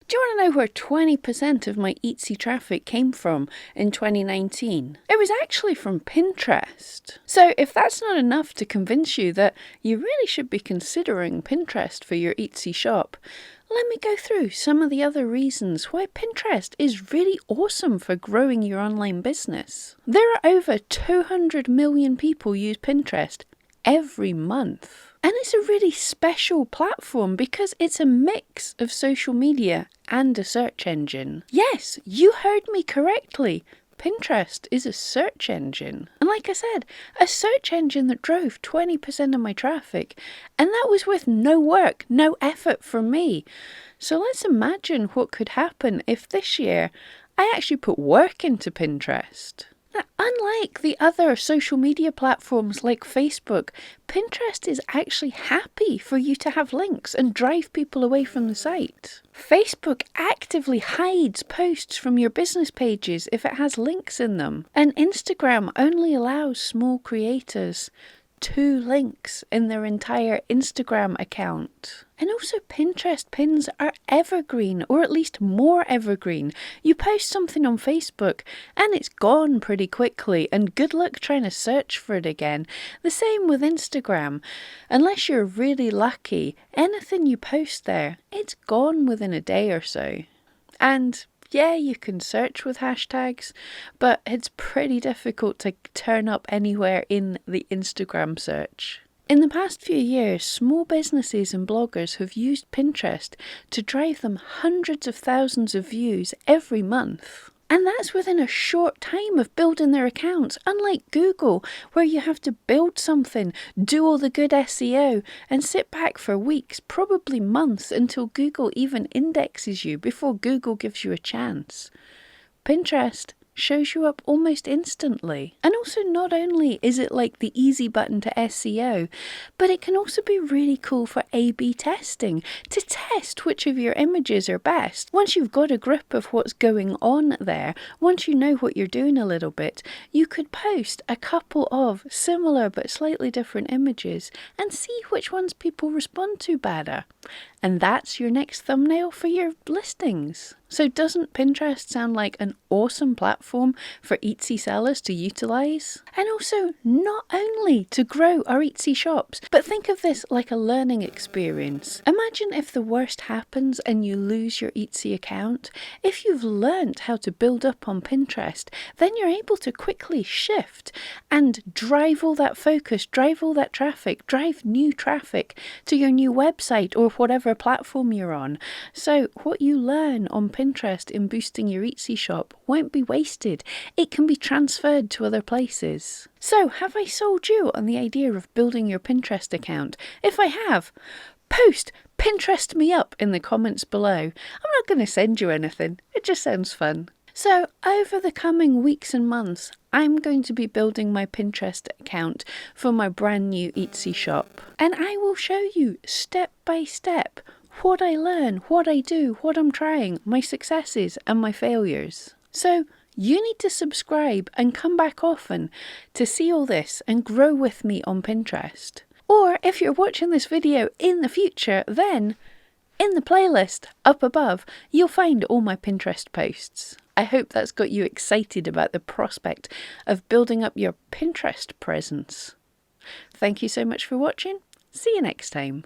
Do you want to know where 20% of my Etsy traffic came from in 2019? It was actually from Pinterest. So if that's not enough to convince you that you really should be considering Pinterest for your Etsy shop, let me go through some of the other reasons why Pinterest is really awesome for growing your online business. There are over 200 million people use Pinterest every month. And it's a really special platform because it's a mix of social media and a search engine. Yes, you heard me correctly. Pinterest is a search engine. And like I said, a search engine that drove 20% of my traffic. And that was with no work, no effort from me. So let's imagine what could happen if this year I actually put work into Pinterest. Now, unlike the other social media platforms like Facebook, Pinterest is actually happy for you to have links and drive people away from the site. Facebook actively hides posts from your business pages if it has links in them. And Instagram only allows small creators 2 links in their entire Instagram account. And also Pinterest pins are evergreen, or at least more evergreen. You post something on Facebook and it's gone pretty quickly, and good luck trying to search for it again. The same with Instagram. Unless you're really lucky, anything you post there, it's gone within a day or so. And yeah, you can search with hashtags, but it's pretty difficult to turn up anywhere in the Instagram search. In the past few years, small businesses and bloggers have used Pinterest to drive them hundreds of thousands of views every month. And that's within a short time of building their accounts, unlike Google, where you have to build something, do all the good SEO, and sit back for weeks, probably months, until Google even indexes you before Google gives you a chance. Pinterest shows you up almost instantly. And also, not only is it like the easy button to SEO, but it can also be really cool for A/B testing, to test which of your images are best. Once you've got a grip of what's going on there, once you know what you're doing a little bit, you could post a couple of similar but slightly different images and see which ones people respond to better. And that's your next thumbnail for your listings. So doesn't Pinterest sound like an awesome platform for Etsy sellers to utilize? And also, not only to grow our Etsy shops, but think of this like a learning experience. Imagine if the worst happens and you lose your Etsy account. If you've learnt how to build up on Pinterest, then you're able to quickly shift and drive all that focus, drive all that traffic, drive new traffic to your new website or whatever platform you're on. So what you learn on Pinterest in boosting your Etsy shop won't be wasted. It can be transferred to other places. So have I sold you on the idea of building your Pinterest account? If I have, post Pinterest me up in the comments below. I'm not going to send you anything. It just sounds fun. So over the coming weeks and months, I'm going to be building my Pinterest account for my brand new Etsy shop. And I will show you step by step what I learn, what I do, what I'm trying, my successes and my failures. So you need to subscribe and come back often to see all this and grow with me on Pinterest. Or if you're watching this video in the future, then in the playlist up above, you'll find all my Pinterest posts. I hope that's got you excited about the prospect of building up your Pinterest presence. Thank you so much for watching. See you next time.